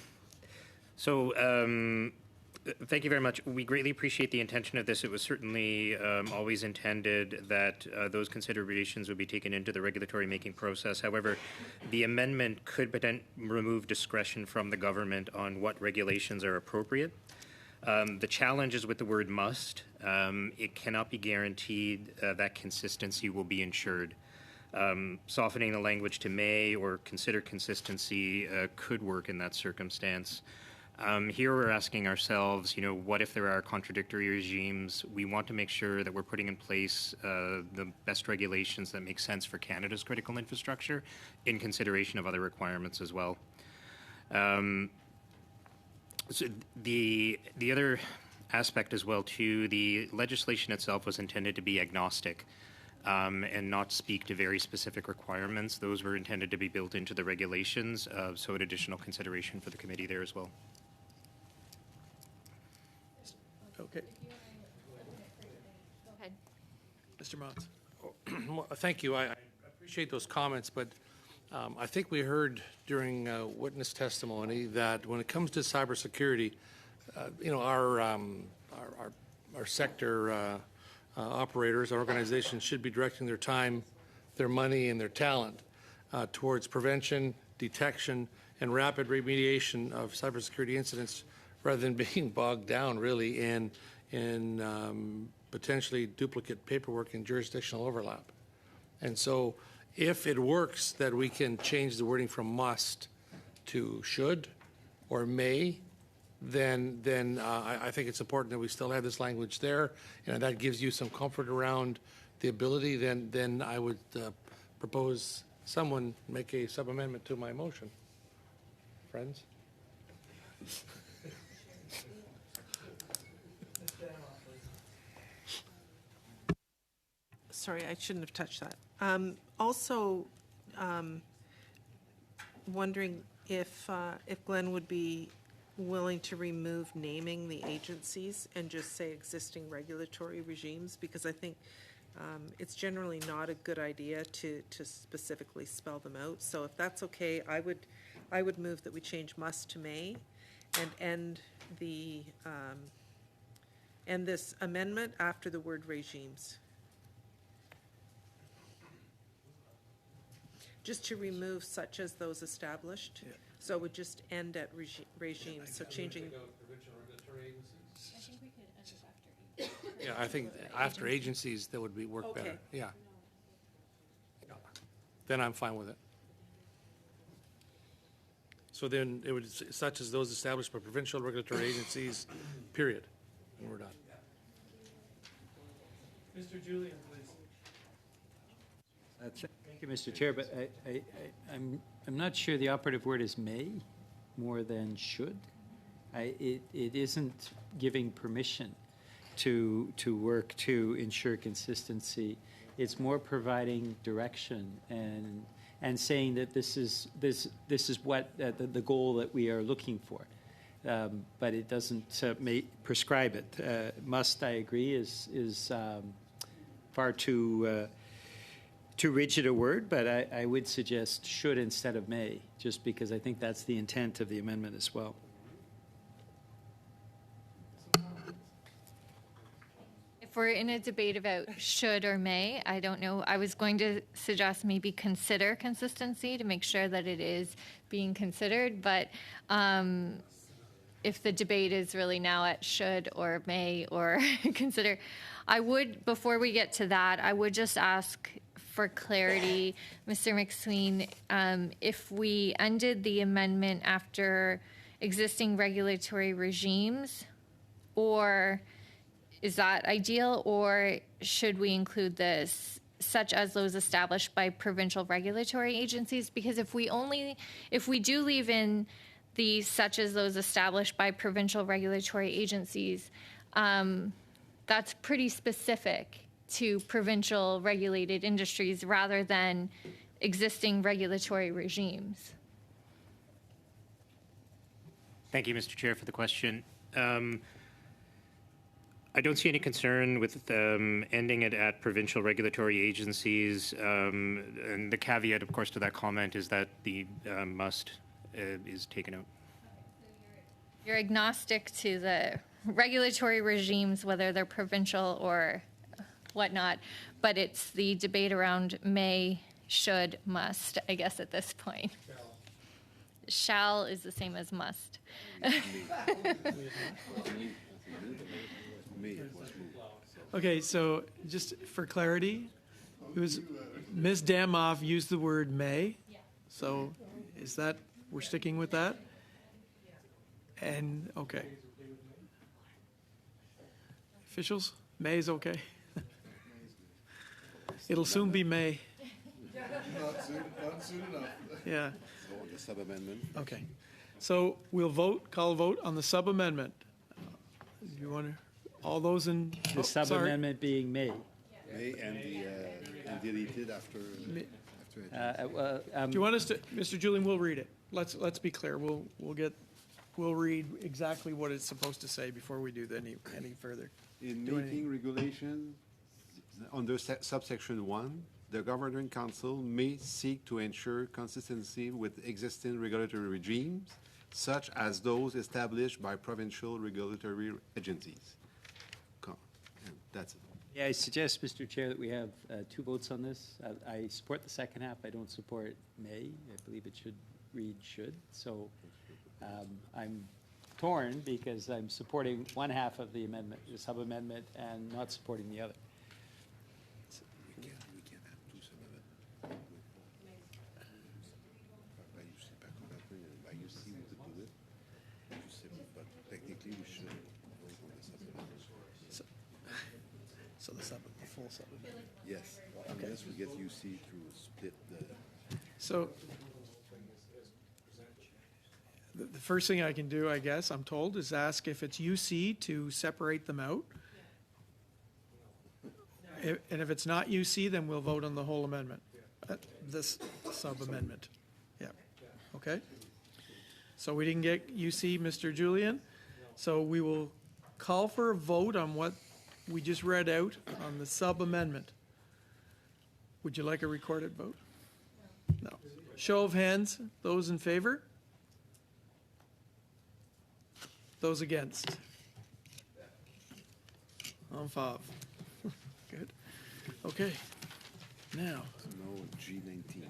Thank you very much. We greatly appreciate the intention of this. It was certainly always intended that those considerations would be taken into the regulatory making process. However, the amendment could remove discretion from the government on what regulations are appropriate. The challenge is with the word must. It cannot be guaranteed that consistency will be ensured. Softening the language to may or consider consistency could work in that circumstance. Here we're asking ourselves, what if there are contradictory regimes? We want to make sure that we're putting in place the best regulations that make sense for Canada's critical infrastructure in consideration of other requirements as well. So the other aspect as well, too, the legislation itself was intended to be agnostic and not speak to very specific requirements. Those were intended to be built into the regulations, so an additional consideration for the committee there as well. Okay. Go ahead. Mr. Motz. Well, thank you. I appreciate those comments, but I think we heard during witness testimony that when it comes to cybersecurity, our sector operators, our organizations should be directing their time, their money, and their talent towards prevention, detection, and rapid remediation of cybersecurity incidents, rather than being bogged down really in potentially duplicate paperwork and jurisdictional overlap. And so if it works that we can change the wording from must to should or may, then I think it's important that we still have this language there, and that gives you some comfort around the ability. Then I would propose someone make a sub-amendment to my motion. Friends? Sorry, I shouldn't have touched that. Also, wondering if Glenn would be willing to remove naming the agencies and just say existing regulatory regimes, because I think it's generally not a good idea to specifically spell them out. So if that's okay, I would move that we change must to may and end this amendment after the word regimes. Just to remove such as those established. Yeah. So it would just end at regimes. So changing. Yeah, I think after agencies that would work better. Yeah. then I'm fine with it. So then it would, such as those established by provincial regulatory agencies, period, and we're done. Mr. Julian, please. Thank you, Mr. Chair, but I'm not sure the operative word is may more than should. It isn't giving permission to work to ensure consistency. It's more providing direction and saying that this is what the goal that we are looking for. But it doesn't prescribe it. Must, I agree, is far too rigid a word, but I would suggest should instead of may, just because I think that's the intent of the amendment as well. If we're in a debate about should or may, I don't know. I was going to suggest maybe consider consistency to make sure that it is being considered, but if the debate is really now at should or may or consider, I would, before we get to that, I would just ask for clarity, Mr. McSween, if we ended the amendment after existing regulatory regimes, or is that ideal, or should we include this, such as those established by provincial regulatory agencies? Because if we do leave in the such as those established by provincial regulatory agencies, that's pretty specific to provincial regulated industries rather than existing regulatory regimes. Thank you, Mr. Chair, for the question. I don't see any concern with ending it at provincial regulatory agencies. And the caveat, of course, to that comment is that the must is taken out. You're agnostic to the regulatory regimes, whether they're provincial or whatnot, but it's the debate around may, should, must, I guess, at this point. Shall is the same as must. Okay, so just for clarity, it was Ms. Damoff used the word may. So is that, we're sticking with that? And, okay. Officials, May is okay. It'll soon be May. Not soon enough. Yeah, So on the sub-amendment, okay. So we'll call a vote on the sub-amendment. You want to, all those in? The oh, sorry. sub-amendment being may. may and and deleted after. Do you want us to, Mr. Julian, we'll read it. Let's be clear. We'll read exactly what it's supposed to say before we do any further. In Do making regulation, under subsection 1, the governing council may seek to ensure consistency with existing regulatory regimes, such as those established by provincial regulatory agencies. And that's it. Yeah, I suggest, Mr. Chair, that we have 2 votes on this. I support the second half. I don't support may. I believe it should read should. So I'm torn because I'm supporting one half of the amendment, the sub-amendment, and not supporting the other. We can't have 2 sub-amendments. By you see, we could do it. But technically, we should vote on the sub-amendment. So the full sub-amendment. Yes, unless we get UC to split the. So the first thing I can do, I guess, I'm told, is ask if it's UC to separate them out. And if it's not UC, then we'll vote on the whole amendment, this sub-amendment. Yeah, okay? So we didn't get UC, Mr. Julian. So we will call for a vote on what we just read out on the sub-amendment. Would you like a recorded vote? No. Show of hands, those in favor? Those against? En favor. Good. Okay. Now. No, G19.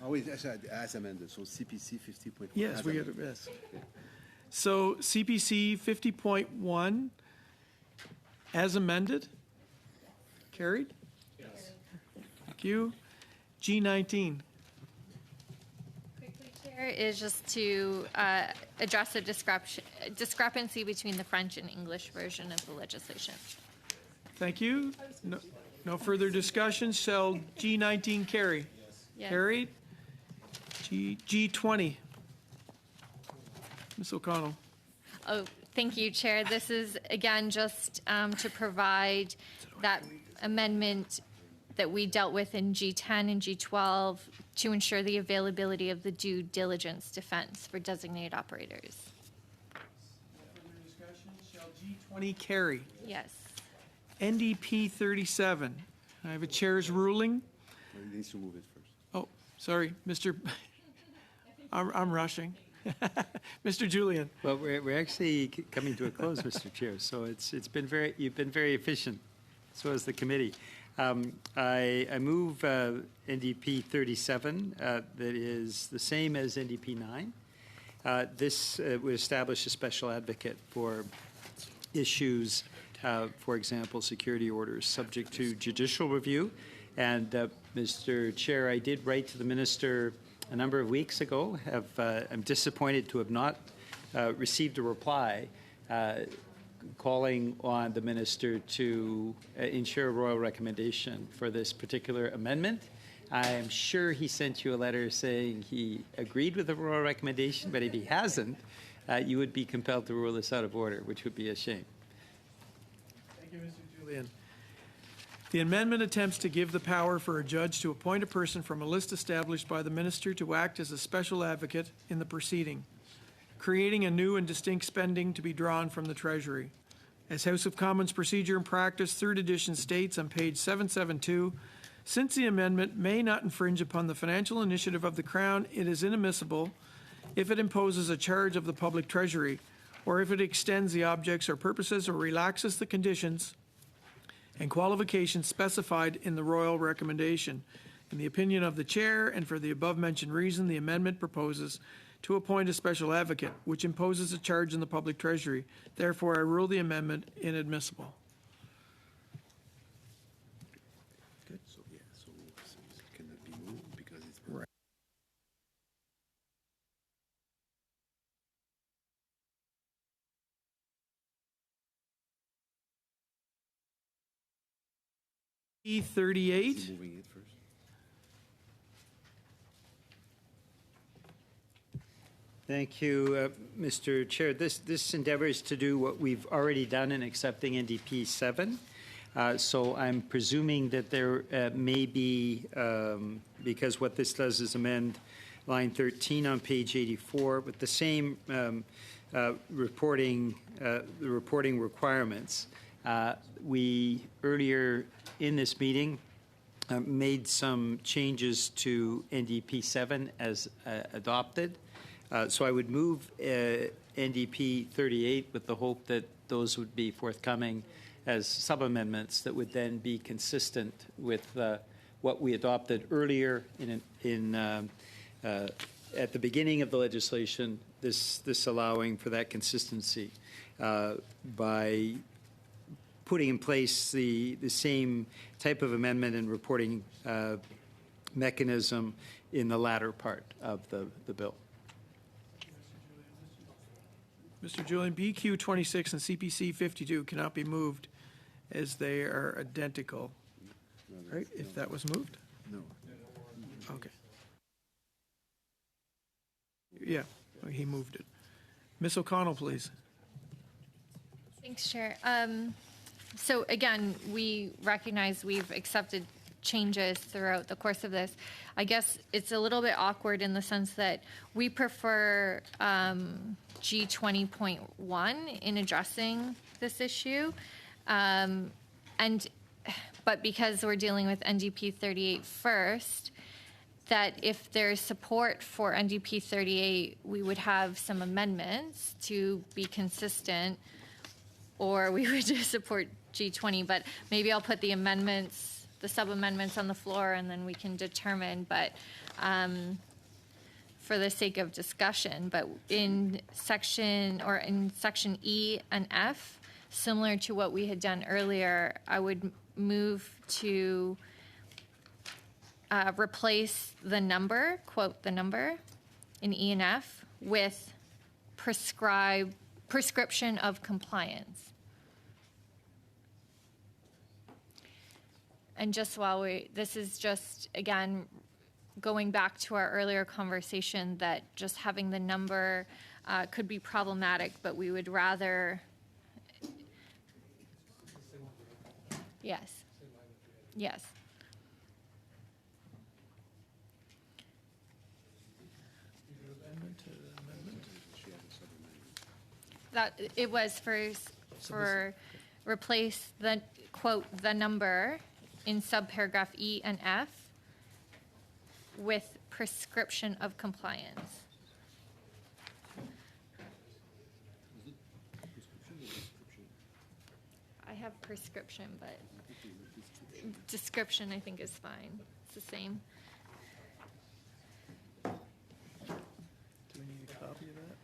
Oh, wait, as amended, so CPC 50.1. Yes, we get it, yes. So CPC 50.1 as amended? Carried? Yes. Thank you. G19. Quickly, Chair, is just to address a discrepancy between the French and English version of the legislation. Thank you. No further discussion. Shall G19 carry? Yes. Carried. G20. Ms. O'Connell. Oh, thank you, Chair. This is, again, just to provide that amendment that we dealt with in G10 and G12 to ensure the availability of the due diligence defense for designated operators. Further discussion. Shall G20 carry? Yes. NDP 37. I have a chair's ruling. He needs to move it first. Oh, sorry, Mr. I'm rushing. Mr. Julian. Well, we're actually coming to a close, Mr. Chair, so you've been very efficient, so has the committee. I move NDP 37, that is the same as NDP 9. This would establish a special advocate for issues, for example, security orders subject to judicial review. And Mr. Chair, I did write to the minister a number of weeks ago. I'm disappointed to have not received a reply calling on the minister to ensure a royal recommendation for this particular amendment. I am sure he sent you a letter saying he agreed with the royal recommendation, but if he hasn't, you would be compelled to rule this out of order, which would be a shame. Thank you, Mr. Julian. The amendment attempts to give the power for a judge to appoint a person from a list established by the minister to act as a special advocate in the proceeding, creating a new and distinct spending to be drawn from the Treasury. As House of Commons Procedure and Practice, 3rd edition states on page 772, since the amendment may not infringe upon the financial initiative of the Crown, it is inadmissible if it imposes a charge of the public treasury, or if it extends the objects or purposes or relaxes the conditions and qualifications specified in the royal recommendation. In the opinion of the chair, and for the above-mentioned reason, the amendment proposes to appoint a special advocate, which imposes a charge in the public treasury. Therefore, I rule the amendment inadmissible. Good. So it cannot be moved because it's right. E38. Moving it first. Thank you, Mr. Chair. This endeavors to do what we've already done in accepting NDP 7. So I'm presuming that there may be, because what this does is amend line 13 on page 84 with the same reporting requirements. We earlier in this meeting made some changes to NDP 7 as adopted. So I would move NDP 38 with the hope that those would be forthcoming as sub-amendments that would then be consistent with what we adopted earlier at the beginning of the legislation, this allowing for that consistency by putting in place the same type of amendment and reporting mechanism in the latter part of the bill. Mr. Julian, BQ 26 and CPC 52 cannot be moved as they are identical. Right? If that was moved? No. Okay. Yeah, he moved it. Ms. O'Connell, please. Thanks, Chair. So again, we recognize we've accepted changes throughout the course of this. I guess it's a little bit awkward in the sense that we prefer G20.1 in addressing this issue. But because we're dealing with NDP 38 first, that if there's support for NDP 38, we would have some amendments to be consistent, or we would just support G20. But maybe I'll put the amendments, the sub-amendments on the floor, and then we can determine. But for the sake of discussion, but in section E and F, similar to what we had done earlier, I would move to replace the number, quote the number, in E and F with prescription of compliance. And just while this is just, again, going back to our earlier conversation that just having the number could be problematic, but we would rather, yes, yes. That, it was for replace the, quote, the number in subparagraph E and F with prescription of compliance. I have prescription, but description I think is fine. It's the same. Do we need a copy of that?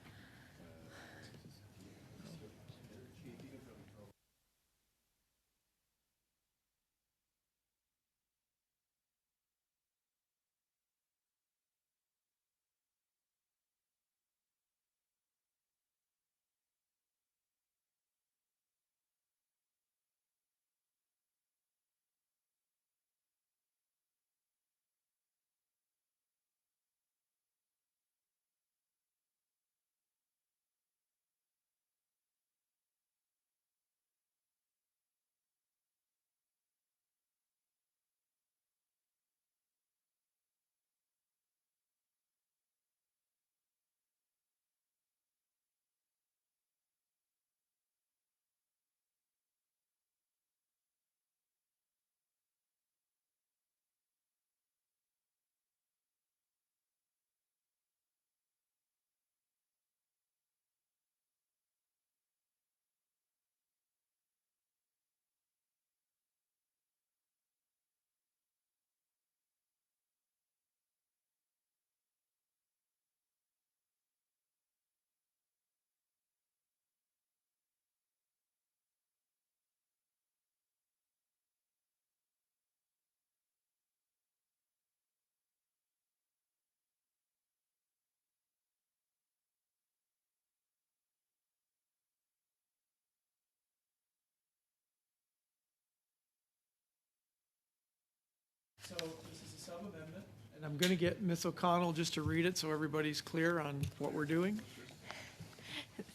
So this is a sub-amendment, and I'm going to get Ms. O'Connell just to read it so everybody's clear on what we're doing.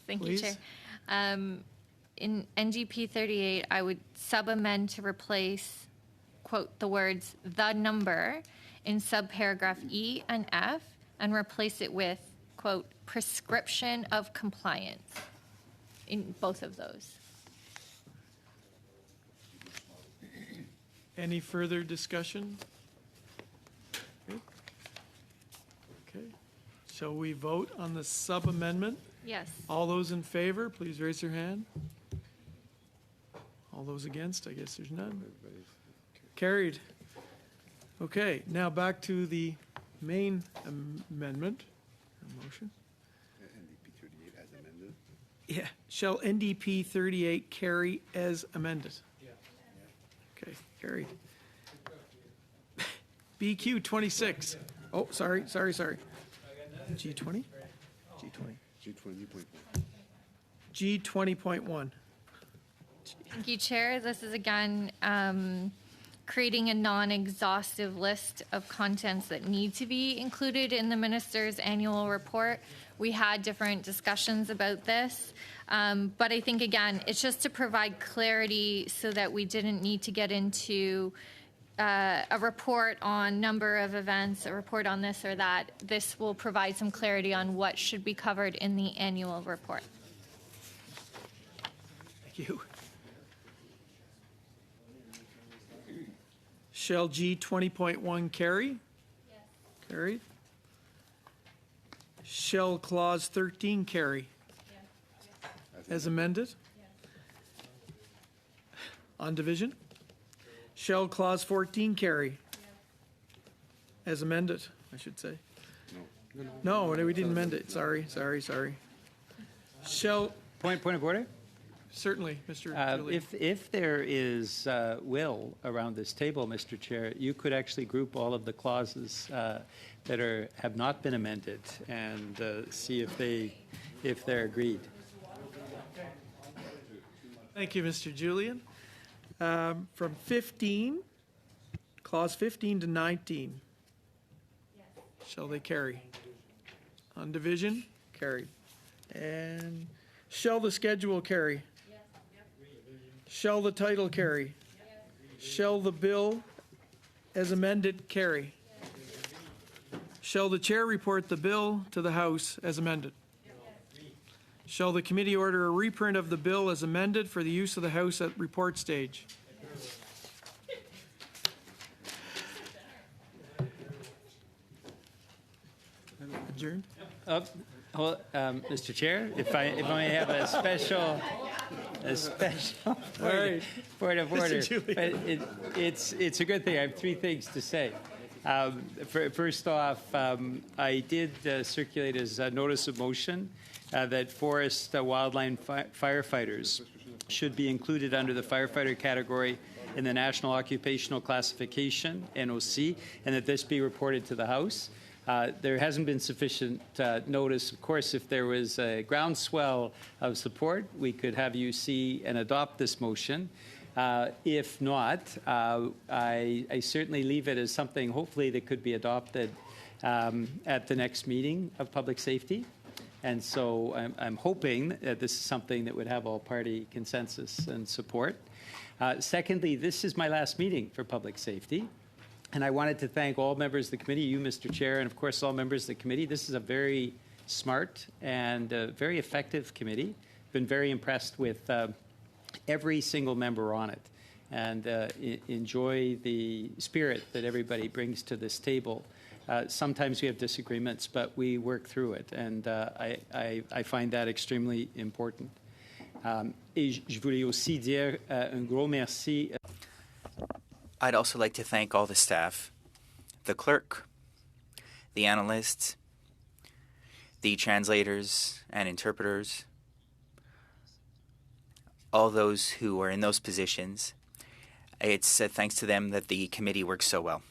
Thank Please. you, Chair. In NGP 38, I would sub-amend to replace, quote, the words, the number in subparagraph E and F, and replace it with, quote, prescription of compliance in both of those. Any further discussion? Okay. Shall we vote on the sub-amendment? Yes. All those in favor, please raise your hand. All those against, I guess there's none. Carried. Okay, now back to the main amendment. Motion. NDP 38 as amended. Yeah. Shall NDP 38 carry as amended? Yeah. Okay, carried. BQ 26. Oh, sorry. G20? G20. G20.1. G20.1. Thank you, Chair. This is again creating a non-exhaustive list of contents that need to be included in the minister's annual report. We had different discussions about this, but I think, again, it's just to provide clarity so that we didn't need to get into a report on number of events, a report on this or that. This will provide some clarity on what should be covered in the annual report. Thank you. Shall G20.1 carry? Yes. Carried. Shall Clause 13 carry? Yes. As amended? Yes. On division? Shall Clause 14 carry? Yes. As amended, I should say. No, we didn't amend it. Sorry. Shall... Point of order? certainly, Mr. Julian. If there is will around this table, Mr. Chair, you could actually group all of the clauses that have not been amended and see if they're agreed. Thank you, Mr. Julian. From 15, clause 15 to 19. Shall they carry? On division, carried. And shall the schedule carry? Shall the title carry? Shall the bill as amended carry? Shall the chair report the bill to the House as amended? Shall the committee order a reprint of the bill as amended for the use of the House at report stage? Adjourned? Mr. Chair, if I may have a special point of order. But it's a good thing. I have three things to say. First off, I did circulate as a notice of motion that forest wildland firefighters should be included under the firefighter category in the National Occupational Classification, NOC, and that this be reported to the House. There hasn't been sufficient notice. Of course, if there was a groundswell of support, we could have you see and adopt this motion. If not, I certainly leave it as something hopefully that could be adopted at the next meeting of Public Safety. And so I'm hoping that this is something that would have all-party consensus and support. Secondly, this is my last meeting for Public Safety. And I wanted to thank all members of the committee, you, Mr. Chair, and of course all members of the committee. This is a very smart and very effective committee. Been very impressed with every single member on it, and enjoy the spirit that everybody brings to this table. Sometimes we have disagreements, but we work through it, and I find that extremely important. Et je voulais aussi dire un gros merci. I'd also like to thank all the staff, the clerk, the analysts, the translators and interpreters, all those who are in those positions. It's thanks to them that the committee works so well.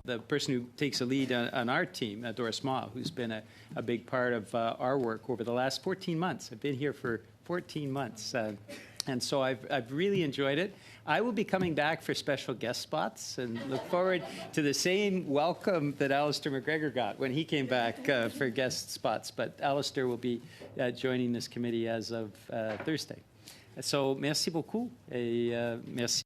The person who takes a lead on our team, Doris Ma, who's been a big part of our work over the last 14 months. I've been here for 14 months, and so I've really enjoyed it. I will be coming back for special guest spots and look forward to the same welcome that Alistair McGregor got when he came back for guest spots. But Alistair will be joining this committee as of Thursday. So merci beaucoup et merci.